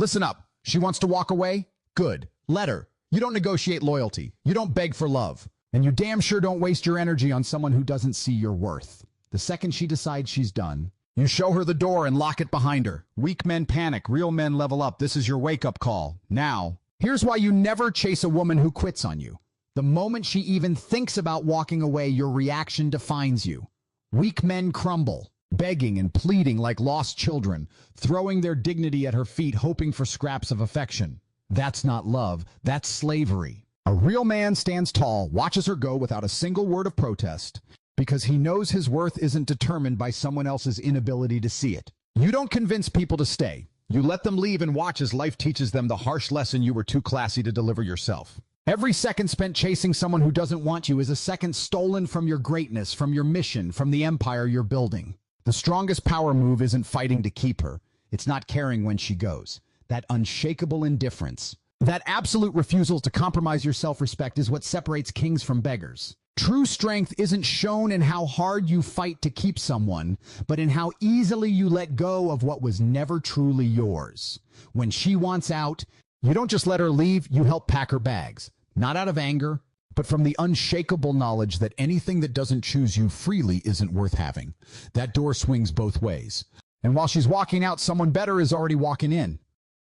Listen up. She wants to walk away? Good. Let her. You don't negotiate loyalty. You don't beg for love. And you damn sure don't waste your energy on someone who doesn't see your worth. The second she decides she's done, you show her the door and lock it behind her. Weak men panic. Real men level up. This is your wake-up call. Now, here's why you never chase a woman who quits on you. The moment she even thinks about walking away, your reaction defines you. Weak men crumble, begging and pleading like lost children, throwing their dignity at her feet, hoping for scraps of affection. That's not love. That's slavery. A real man stands tall, watches her go without a single word of protest, because he knows his worth isn't determined by someone else's inability to see it. You don't convince people to stay. You let them leave and watch as life teaches them the harsh lesson you were too classy to deliver yourself. Every second spent chasing someone who doesn't want you is a second stolen from your greatness, from your mission, from the empire you're building. The strongest power move isn't fighting to keep her. It's not caring when she goes. That unshakable indifference, that absolute refusal to compromise your self-respect is what separates kings from beggars. True strength isn't shown in how hard you fight to keep someone, but in how easily you let go of what was never truly yours. When she wants out, you don't just let her leave, you help pack her bags. Not out of anger, but from the unshakable knowledge that anything that doesn't choose you freely isn't worth having. That door swings both ways. And while she's walking out, someone better is already walking in.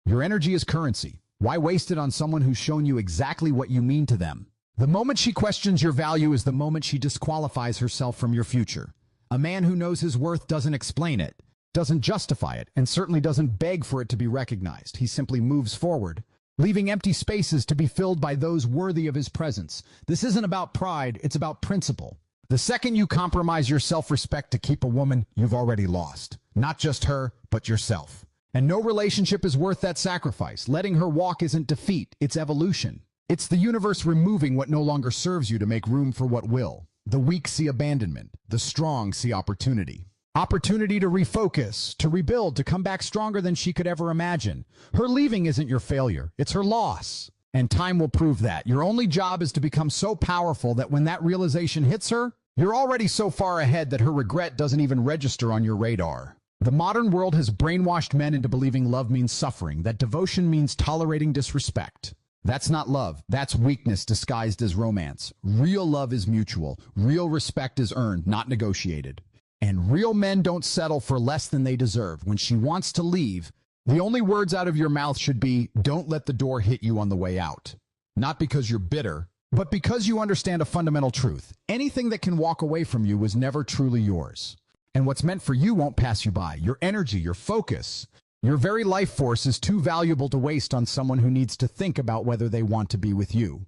Your energy is currency. Why waste it on someone who's shown you exactly what you mean to them? The moment she questions your value is the moment she disqualifies herself from your future. A man who knows his worth doesn't explain it, doesn't justify it, and certainly doesn't beg for it to be recognized. He simply moves forward, leaving empty spaces to be filled by those worthy of his presence. This isn't about pride, it's about principle. The second you compromise your self-respect to keep a woman, you've already lost. Not just her, but yourself. And no relationship is worth that sacrifice. Letting her walk isn't defeat, it's evolution. It's the universe removing what no longer serves you to make room for what will. The weak see abandonment. The strong see opportunity. Opportunity to refocus, to rebuild, to come back stronger than she could ever imagine. Her leaving isn't your failure. It's her loss. And time will prove that. Your only job is to become so powerful that when that realization hits her, you're already so far ahead that her regret doesn't even register on your radar. The modern world has brainwashed men into believing love means suffering, that devotion means tolerating disrespect. That's not love. That's weakness disguised as romance. Real love is mutual. Real respect is earned, not negotiated. And real men don't settle for less than they deserve. When she wants to leave, the only words out of your mouth should be, "Don't let the door hit you on the way out." Not because you're bitter, but because you understand a fundamental truth. Anything that can walk away from you was never truly yours. And what's meant for you won't pass you by. Your energy, your focus, your very life force is too valuable to waste on someone who needs to think about whether they want to be with you.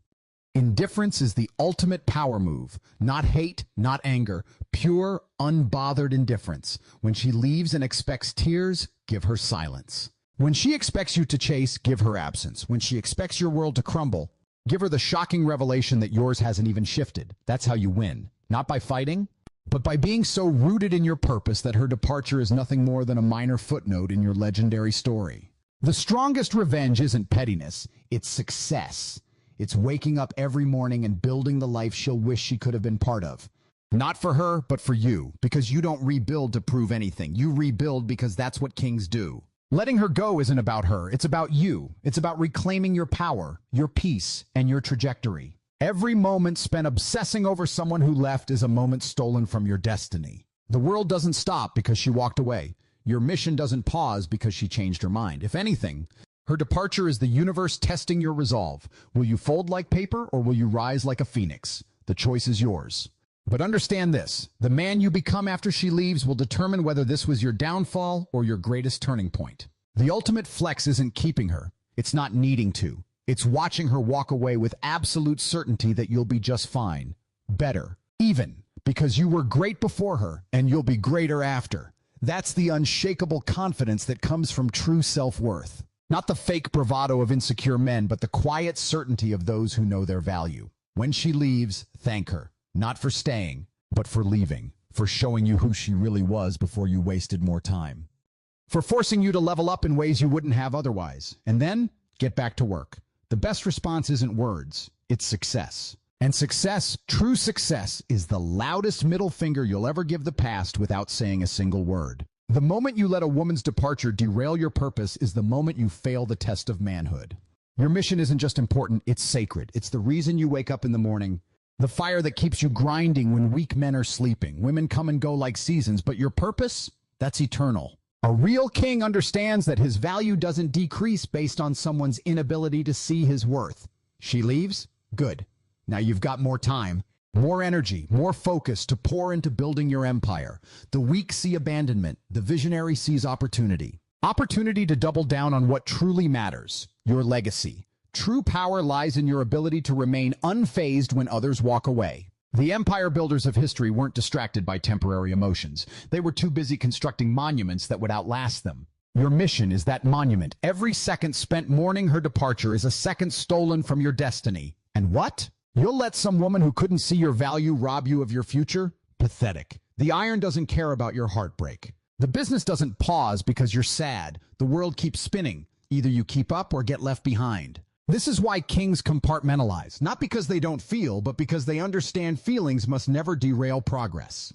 Indifference is the ultimate power move. Not hate, not anger. Pure, unbothered indifference. When she leaves and expects tears, give her silence. When she expects you to chase, give her absence. When she expects your world to crumble, give her the shocking revelation that yours hasn't even shifted. That's how you win. Not by fighting, but by being so rooted in your purpose that her departure is nothing more than a minor footnote in your legendary story. The strongest revenge isn't pettiness, it's success. It's waking up every morning and building the life she'll wish she could have been part of. Not for her, but for you, because you don't rebuild to prove anything. You rebuild because that's what kings do. Letting her go isn't about her, it's about you. It's about reclaiming your power, your peace, and your trajectory. Every moment spent obsessing over someone who left is a moment stolen from your destiny. The world doesn't stop because she walked away. Your mission doesn't pause because she changed her mind. If anything, her departure is the universe testing your resolve. Will you fold like paper or will you rise like a phoenix? The choice is yours. But understand this, the man you become after she leaves will determine whether this was your downfall or your greatest turning point. The ultimate flex isn't keeping her. It's not needing to. It's watching her walk away with absolute certainty that you'll be just fine. Better. Even. Because you were great before her and you'll be greater after. That's the unshakable confidence that comes from true self-worth. Not the fake bravado of insecure men, but the quiet certainty of those who know their value. When she leaves, thank her. Not for staying, but for leaving. For showing you who she really was before you wasted more time. For forcing you to level up in ways you wouldn't have otherwise. And then, get back to work. The best response isn't words, it's success. And success, true success, is the loudest middle finger you'll ever give the past without saying a single word. The moment you let a woman's departure derail your purpose is the moment you fail the test of manhood. Your mission isn't just important, it's sacred. It's the reason you wake up in the morning, the fire that keeps you grinding when weak men are sleeping. Women come and go like seasons, but your purpose, that's eternal. A real king understands that his value doesn't decrease based on someone's inability to see his worth. She leaves? Good. Now you've got more time, more energy, more focus to pour into building your empire. The weak see abandonment. The visionary sees opportunity. Opportunity to double down on what truly matters, your legacy. True power lies in your ability to remain unfazed when others walk away. The empire builders of history weren't distracted by temporary emotions. They were too busy constructing monuments that would outlast them. Your mission is that monument. Every second spent mourning her departure is a second stolen from your destiny. And what? You'll let some woman who couldn't see your value rob you of your future? Pathetic. The iron doesn't care about your heartbreak. The business doesn't pause because you're sad. The world keeps spinning. Either you keep up or get left behind. This is why kings compartmentalize, not because they don't feel, but because they understand feelings must never derail progress.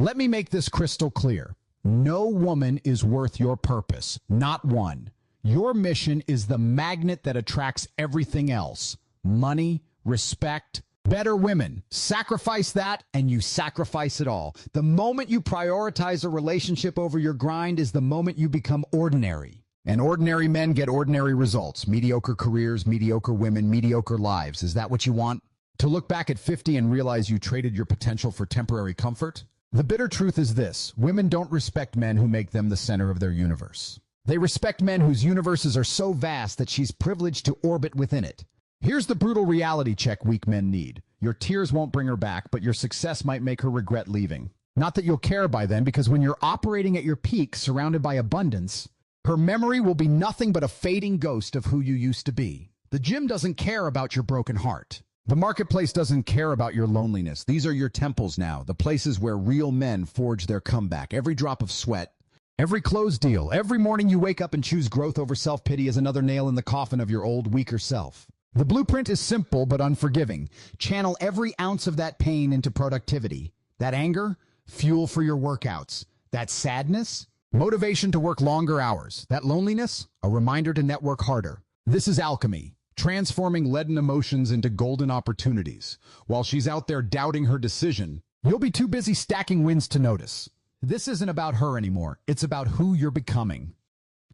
Let me make this crystal clear. No woman is worth your purpose, not one. Your mission is the magnet that attracts everything else. Money, respect, better women. Sacrifice that and you sacrifice it all. The moment you prioritize a relationship over your grind is the moment you become ordinary. And ordinary men get ordinary results. Mediocre careers, mediocre women, mediocre lives. Is that what you want? To look back at 50 and realize you traded your potential for temporary comfort? The bitter truth is this: women don't respect men who make them the center of their universe. They respect men whose universes are so vast that she's privileged to orbit within it. Here's the brutal reality check weak men need. Your tears won't bring her back, but your success might make her regret leaving. Not that you'll care by then, because when you're operating at your peak, surrounded by abundance, her memory will be nothing but a fading ghost of who you used to be. The gym doesn't care about your broken heart. The marketplace doesn't care about your loneliness. These are your temples now, the places where real men forge their comeback. Every drop of sweat, every closed deal, every morning you wake up and choose growth over self-pity is another nail in the coffin of your old, weaker self. The blueprint is simple but unforgiving. Channel every ounce of that pain into productivity. That anger, fuel for your workouts. That sadness, motivation to work longer hours. That loneliness, a reminder to network harder. This is alchemy, transforming leaden emotions into golden opportunities. While she's out there doubting her decision, you'll be too busy stacking wins to notice. This isn't about her anymore. It's about who you're becoming.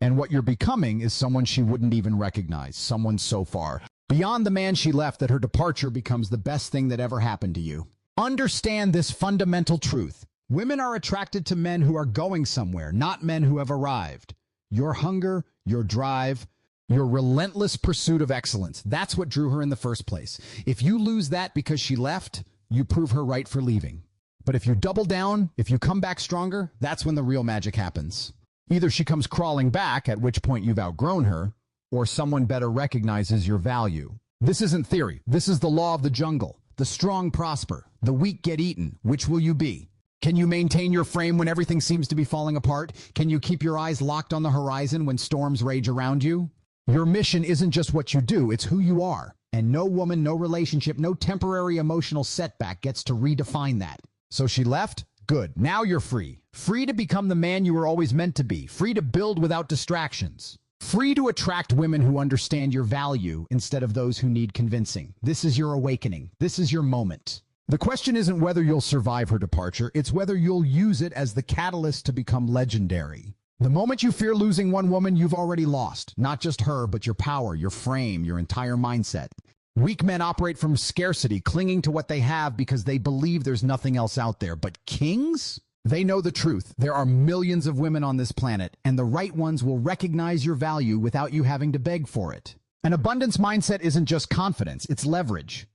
And what you're becoming is someone she wouldn't even recognize, someone so far beyond the man she left that her departure becomes the best thing that ever happened to you. Understand this fundamental truth. Women are attracted to men who are going somewhere, not men who have arrived. Your hunger, your drive, your relentless pursuit of excellence, that's what drew her in the first place. If you lose that because she left, you prove her right for leaving. But if you double down, if you come back stronger, that's when the real magic happens. Either she comes crawling back, at which point you've outgrown her, or someone better recognizes your value. This isn't theory. This is the law of the jungle. The strong prosper. The weak get eaten. Which will you be? Can you maintain your frame when everything seems to be falling apart? Can you keep your eyes locked on the horizon when storms rage around you? Your mission isn't just what you do, it's who you are. And no woman, no relationship, no temporary emotional setback gets to redefine that. So she left? Good. Now you're free. Free to become the man you were always meant to be. Free to build without distractions. Free to attract women who understand your value instead of those who need convincing. This is your awakening. This is your moment. The question isn't whether you'll survive her departure, it's whether you'll use it as the catalyst to become legendary. The moment you fear losing one woman, you've already lost. Not just her, but your power, your frame, your entire mindset. Weak men operate from scarcity, clinging to what they have because they believe there's nothing else out there. But kings? They know the truth. There are millions of women on this planet, and the right ones will recognize your value without you having to beg for it. An abundance mindset isn't just confidence, it's leverage.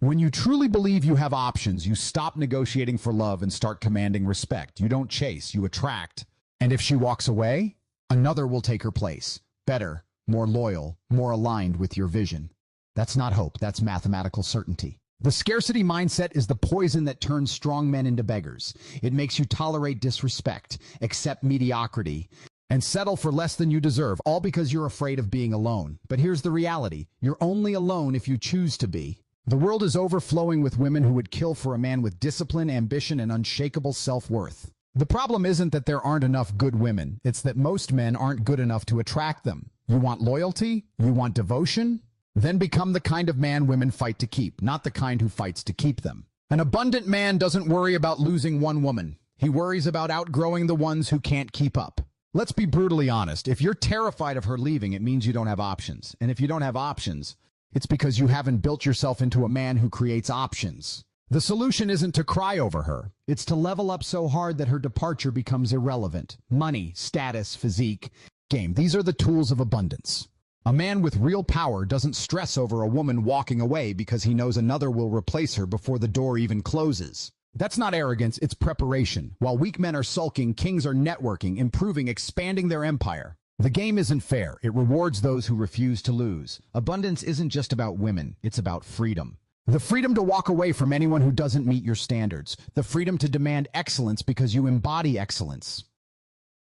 When you truly believe you have options, you stop negotiating for love and start commanding respect. You don't chase, you attract. And if she walks away, another will take her place. Better, more loyal, more aligned with your vision. That's not hope, that's mathematical certainty. The scarcity mindset is the poison that turns strong men into beggars. It makes you tolerate disrespect, accept mediocrity, and settle for less than you deserve, all because you're afraid of being alone. But here's the reality. You're only alone if you choose to be. The world is overflowing with women who would kill for a man with discipline, ambition, and unshakable self-worth. The problem isn't that there aren't enough good women. It's that most men aren't good enough to attract them. You want loyalty? You want devotion? Then become the kind of man women fight to keep, not the kind who fights to keep them. An abundant man doesn't worry about losing one woman. He worries about outgrowing the ones who can't keep up. Let's be brutally honest. If you're terrified of her leaving, it means you don't have options. And if you don't have options, it's because you haven't built yourself into a man who creates options. The solution isn't to cry over her. It's to level up so hard that her departure becomes irrelevant. Money, status, physique, game. These are the tools of abundance. A man with real power doesn't stress over a woman walking away because he knows another will replace her before the door even closes. That's not arrogance, it's preparation. While weak men are sulking, kings are networking, improving, expanding their empire. The game isn't fair. It rewards those who refuse to lose. Abundance isn't just about women, it's about freedom. The freedom to walk away from anyone who doesn't meet your standards. The freedom to demand excellence because you embody excellence.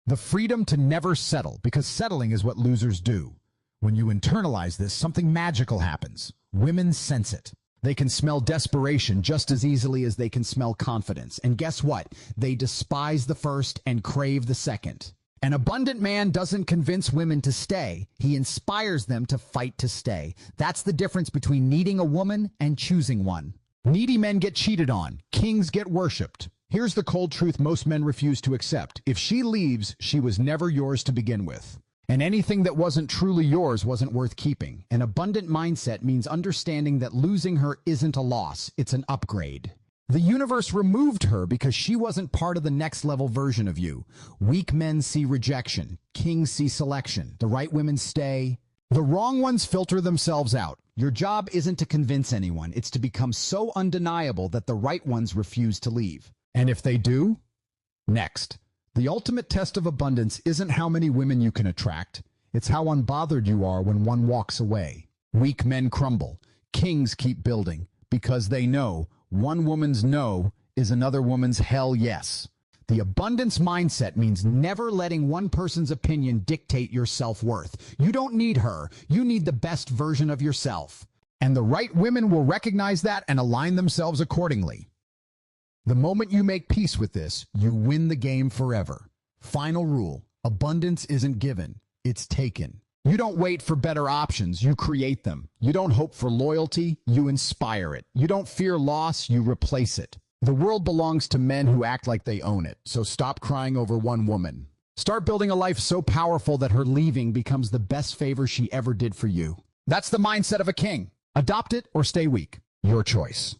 The freedom to never settle, because settling is what losers do. When you internalize this, something magical happens. Women sense it. They can smell desperation just as easily as they can smell confidence. And guess what? They despise the first and crave the second. An abundant man doesn't convince women to stay. He inspires them to fight to stay. That's the difference between needing a woman and choosing one. Needy men get cheated on. Kings get worshipped. Here's the cold truth most men refuse to accept. If she leaves, she was never yours to begin with. And anything that wasn't truly yours wasn't worth keeping. An abundant mindset means understanding that losing her isn't a loss, it's an upgrade. The universe removed her because she wasn't part of the next level version of you. Weak men see rejection. Kings see selection. The right women stay. The wrong ones filter themselves out. Your job isn't to convince anyone. It's to become so undeniable that the right ones refuse to leave. And if they do, next. The ultimate test of abundance isn't how many women you can attract. It's how unbothered you are when one walks away. Weak men crumble. Kings keep building because they know one woman's no is another woman's hell yes. The abundance mindset means never letting one person's opinion dictate your self-worth. You don't need her. You need the best version of yourself. And the right women will recognize that and align themselves accordingly. The moment you make peace with this, you win the game forever. Final rule: abundance isn't given, it's taken. You don't wait for better options, you create them. You don't hope for loyalty, you inspire it. You don't fear loss, you replace it. The world belongs to men who act like they own it, so stop crying over one woman. Start building a life so powerful that her leaving becomes the best favor she ever did for you. That's the mindset of a king. Adopt it or stay weak. Your choice.